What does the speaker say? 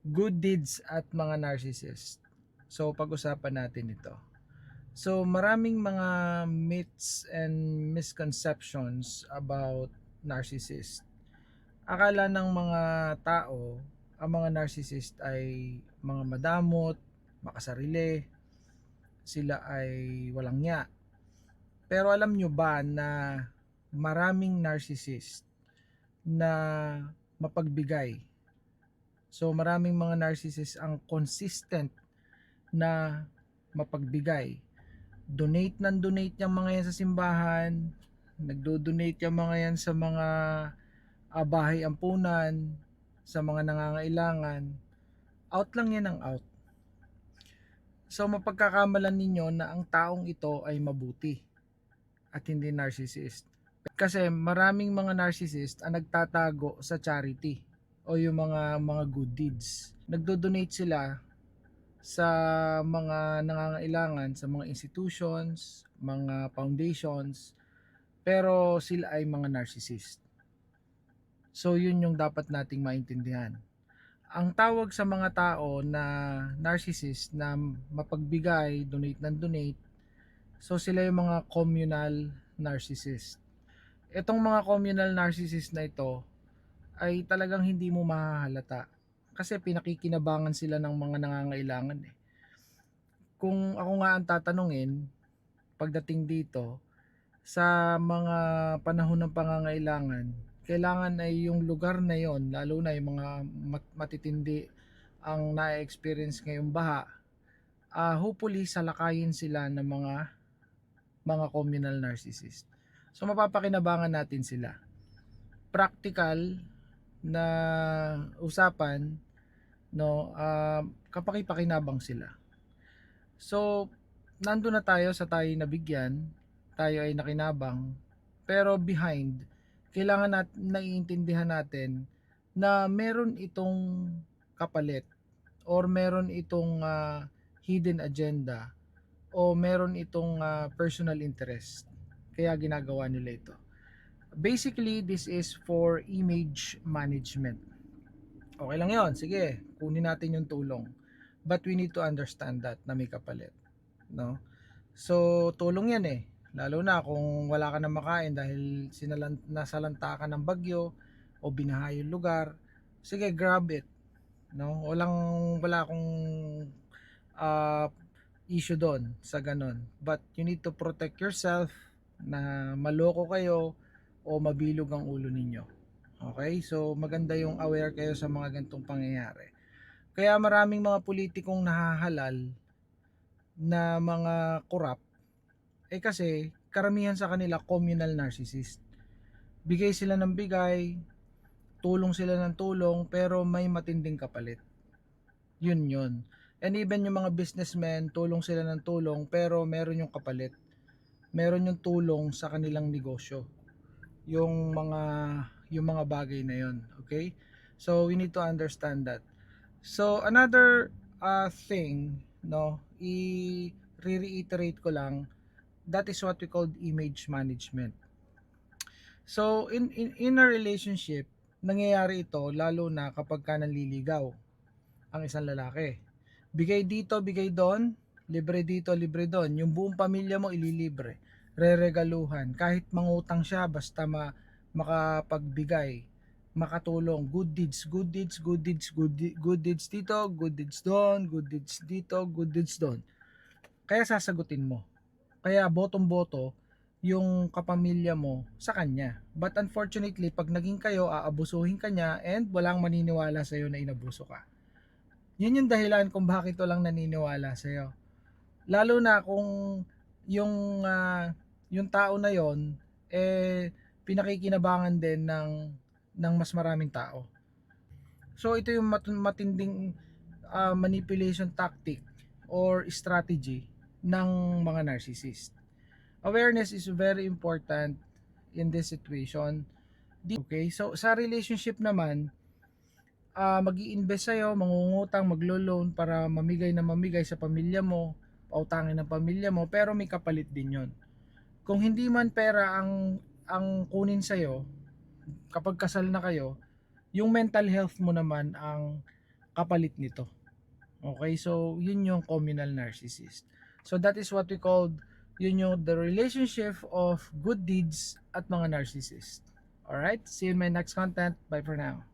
Good deeds at mga narcissist. So pag-usapan natin ito. So maraming mga myths and misconceptions about narcissist. Akala ng mga tao ang mga narcissist ay mga madamot, makasarili, sila ay walang nya. Pero alam nyo ba na maraming narcissist na mapagbigay? So maraming mga narcissist ang consistent na mapagbigay. Donate ng donate yung mga yan sa simbahan, nagdo-donate yung mga yan sa mga bahay ampunan, sa mga nangangailangan. Out lang yan ang out. So mapagkakamalan ninyo na ang taong ito ay mabuti at hindi narcissist. Kasi maraming mga narcissist ang nagtatago sa charity o yung mga good deeds. Nagdo-donate sila sa mga nangangailangan sa mga institutions, mga foundations, pero sila ay mga narcissist. So yun yung dapat nating maintindihan. Ang tawag sa mga tao na narcissist na mapagbigay, donate ng donate, so sila yung mga communal narcissist. Itong mga communal narcissist na ito ay talagang hindi mo mahahalata kasi pinakikinabangan sila ng mga nangangailangan eh. Kung ako nga ang tatanungin pagdating dito sa mga panahon ng pangangailangan, kailangan ay yung lugar na yon, lalo na yung mga matitindi ang na-experience ngayong baha, hopefully salakayin sila ng mga communal narcissist. So mapapakinabangan natin sila. Practical na usapan, no, kapaki-pakinabang sila. So nandun na tayo sa tayo nabigyan, tayo ay nakinabang, pero behind, kailangan naiintindihan natin na meron itong kapalit or meron itong hidden agenda o meron itong personal interest. Kaya ginagawa nila ito. Basically, this is for image management. Okay lang yon, sige, kunin natin yung tulong. But we need to understand that na may kapalit. No? So, tulong yan eh. Lalo na kung wala ka na makain dahil nasalanta ka ng bagyo o binaha yung lugar. Sige, grab it. No? Wala akong uh, issue doon sa ganun. But you need to protect yourself na maloko kayo o mabilog ang ulo ninyo. Okay? So, maganda yung aware kayo sa mga ganitong pangyayari. Kaya maraming mga politikong nahahalal na mga corrupt kasi karamihan sa kanila communal narcissist. Bigay sila ng bigay, tulong sila ng tulong, pero may matinding kapalit. Yun. And even yung mga businessmen, tulong sila ng tulong, pero meron yung kapalit. Meron yung tulong sa kanilang negosyo. Yung mga bagay na yun. Okay? So we need to understand that. So another thing, no, i-reiterate ko lang, that is what we call image management. So in a relationship, nangyayari ito lalo na kapag ka nanliligaw ang isang lalaki. Bigay dito, bigay doon, libre dito, libre doon. Yung buong pamilya mo ililibre, reregaluhan, kahit mangutang siya basta makapagbigay, makatulong, good deeds, good deeds, good deeds, good deeds dito, good deeds doon, good deeds dito, good deeds doon. Kaya sasagutin mo. Kaya botong-boto yung kapamilya mo sa kanya. But unfortunately, pag naging kayo, aabusuhin ka niya and walang maniniwala sa'yo na inabuso ka. Yun yung dahilan kung bakit walang naniniwala sa'yo. Lalo na kung yung tao na yon pinakikinabangan din ng mas maraming tao. So ito yung matinding manipulation tactic or strategy ng mga narcissist. Awareness is very important in this situation. Okay, so sa relationship naman, mag-i-invest sa'yo, mangungutang, maglo-loan para mamigay sa pamilya mo, pautangin ng pamilya mo, pero may kapalit din yon. Kung hindi man pera ang kunin sa'yo, kapag kasal na kayo, yung mental health mo naman ang kapalit nito. Okay, so yun yung communal narcissist. So that is what we called, yun yung the relationship of good deeds at mga narcissist. Alright, see you in my next content. Bye for now.